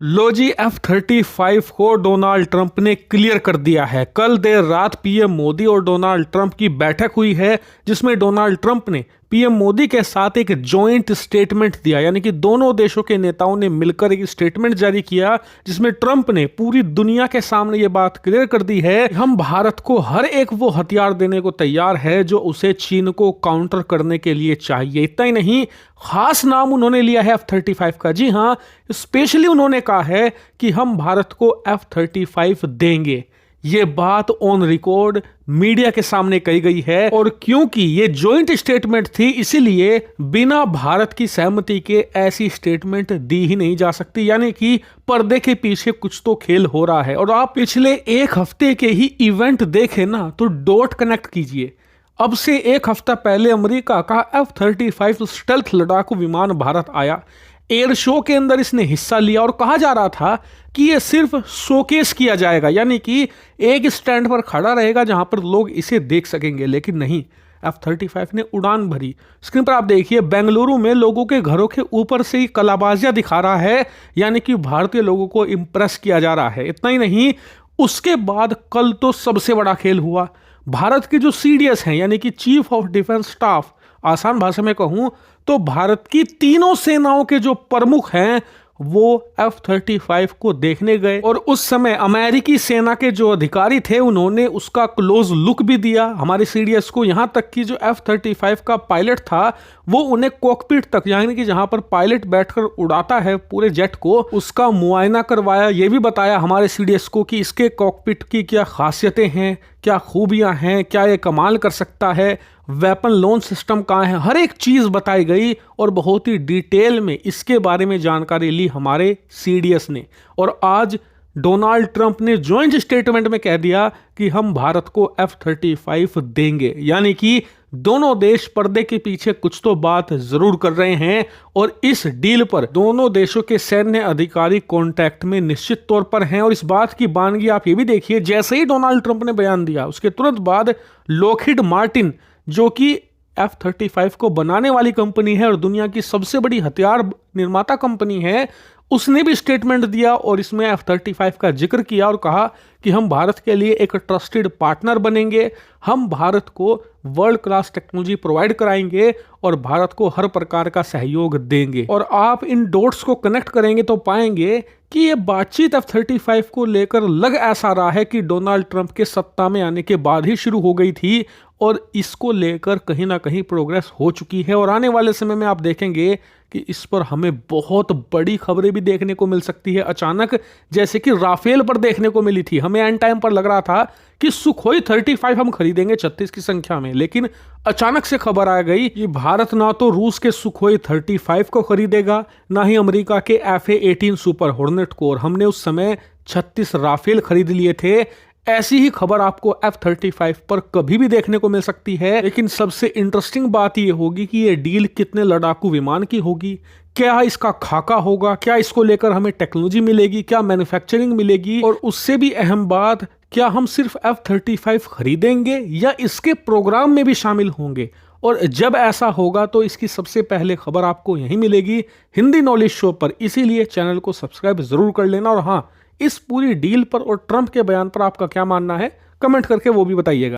लो जी, F-35 को Donald Trump ने clear कर दिया है। कल देर रात पीएम मोदी और डोनाल्ड ट्रंप की बैठक हुई है, जिसमें डोनाल्ड ट्रंप ने पीएम मोदी के साथ एक जॉइंट स्टेटमेंट दिया, यानी कि दोनों देशों के नेताओं ने मिलकर एक स्टेटमेंट जारी किया, जिसमें ट्रंप ने पूरी दुनिया के सामने ये बात क्लियर कर दी है कि हम भारत को हर एक वो हथियार देने को तैयार है जो उसे चीन को काउंटर करने के लिए चाहिए। इतना ही नहीं, खास नाम उन्होंने लिया है F-35 का। जी हाँ, स्पेशली उन्होंने कहा है कि हम भारत को F-35 देंगे। ये बात ऑन रिकॉर्ड मीडिया के सामने कही गई है, और क्योंकि ये जॉइंट स्टेटमेंट थी, इसीलिए बिना भारत की सहमति के ऐसी स्टेटमेंट दी ही नहीं जा सकती। यानी कि पर्दे के पीछे कुछ तो खेल हो रहा है। और आप पिछले एक हफ्ते के ही इवेंट देखें ना, तो डॉट कनेक्ट कीजिए। अब से एक हफ्ता पहले अमेरिका का F-35 स्टेल्थ लड़ाकू विमान भारत आया। एयर शो के अंदर इसने हिस्सा लिया और कहा जा रहा था कि ये सिर्फ शोकेस किया जाएगा, यानी कि एक स्टैंड पर खड़ा रहेगा जहां पर लोग इसे देख सकेंगे। लेकिन नहीं, F-35 ने उड़ान भरी। स्क्रीन पर आप देखिए, बेंगलुरु में लोगों के घरों के ऊपर से ही कलाबाजियां दिखा रहा है, यानी कि भारतीय लोगों को इंप्रेस किया जा रहा है। इतना ही नहीं, उसके बाद कल तो सबसे बड़ा खेल हुआ। भारत के जो CDS हैं, यानी कि चीफ ऑफ डिफेंस स्टाफ, आसान भाषा में कहूं तो भारत की तीनों सेनाओं के जो प्रमुख हैं, वो F-35 को देखने गए। और उस समय अमेरिकी सेना के जो अधिकारी थे, उन्होंने उसका क्लोज लुक भी दिया हमारे CDS को। यहां तक कि जो F-35 का पायलट था, वो उन्हें कॉकपिट तक, यानी कि जहां पर पायलट बैठकर उड़ाता है पूरे जेट को, उसका मुआयना करवाया। ये भी बताया हमारे CDS को कि इसके कॉकपिट की क्या खासियतें हैं, क्या खूबियां हैं, क्या ये कमाल कर सकता है, वेपन लॉन्च सिस्टम कहाँ है, हर एक चीज बताई गई। और बहुत ही डिटेल में इसके बारे में जानकारी ली हमारे CDS ने। और आज डोनाल्ड ट्रंप ने जॉइंट स्टेटमेंट में कह दिया कि हम भारत को F-35 देंगे, यानी कि दोनों देश पर्दे के पीछे कुछ तो बात जरूर कर रहे हैं। और इस डील पर दोनों देशों के सैन्य अधिकारी कांटेक्ट में निश्चित तौर पर हैं। और इस बात की बानगी आप ये भी देखिए, जैसे ही डोनाल्ड ट्रंप ने बयान दिया, उसके तुरंत बाद लॉकहीड मार्टिन, जो कि F-35 को बनाने वाली कंपनी है और दुनिया की सबसे बड़ी हथियार निर्माता कंपनी है, उसने भी स्टेटमेंट दिया और इसमें F-35 का जिक्र किया और कहा कि हम भारत के लिए एक ट्रस्टेड पार्टनर बनेंगे, हम भारत को वर्ल्ड क्लास टेक्नोलॉजी प्रोवाइड कराएंगे और भारत को हर प्रकार का सहयोग देंगे। और आप इन डॉट्स को कनेक्ट करेंगे तो पाएंगे कि ये बातचीत F-35 को लेकर लग ऐसा रहा है कि डोनाल्ड ट्रंप के सत्ता में आने के बाद ही शुरू हो गई थी, और इसको लेकर कहीं ना कहीं प्रोग्रेस हो चुकी है। और आने वाले समय में आप देखेंगे कि इस पर हमें बहुत बड़ी खबरें भी देखने को मिल सकती है अचानक, जैसे कि राफेल पर देखने को मिली थी। हमें एंड टाइम पर लग रहा था कि सुखोई 35 हम खरीदेंगे 36 की संख्या में, लेकिन अचानक से खबर आ गई कि भारत ना तो रूस के सुखोई 35 को खरीदेगा, ना ही अमेरिका के FA-18 सुपर हॉर्नेट को। और हमने उस समय 36 राफेल खरीद लिए थे। ऐसी ही खबर आपको F-35 पर कभी भी देखने को मिल सकती है। लेकिन सबसे इंटरेस्टिंग बात यह होगी कि यह डील कितने लड़ाकू विमान की होगी, क्या इसका खाका होगा, क्या इसको लेकर हमें टेक्नोलॉजी मिलेगी, क्या मैन्युफैक्चरिंग मिलेगी, और उससे भी अहम बात, क्या हम सिर्फ F-35 खरीदेंगे या इसके प्रोग्राम में भी शामिल होंगे। और जब ऐसा होगा तो इसकी सबसे पहले खबर आपको यहीं मिलेगी, हिंदी नॉलेज शो पर। इसीलिए चैनल को सब्सक्राइब जरूर कर लेना। और हाँ, इस पूरी डील पर और ट्रंप के बयान पर आपका क्या मानना है, कमेंट करके वो भी बताइएगा।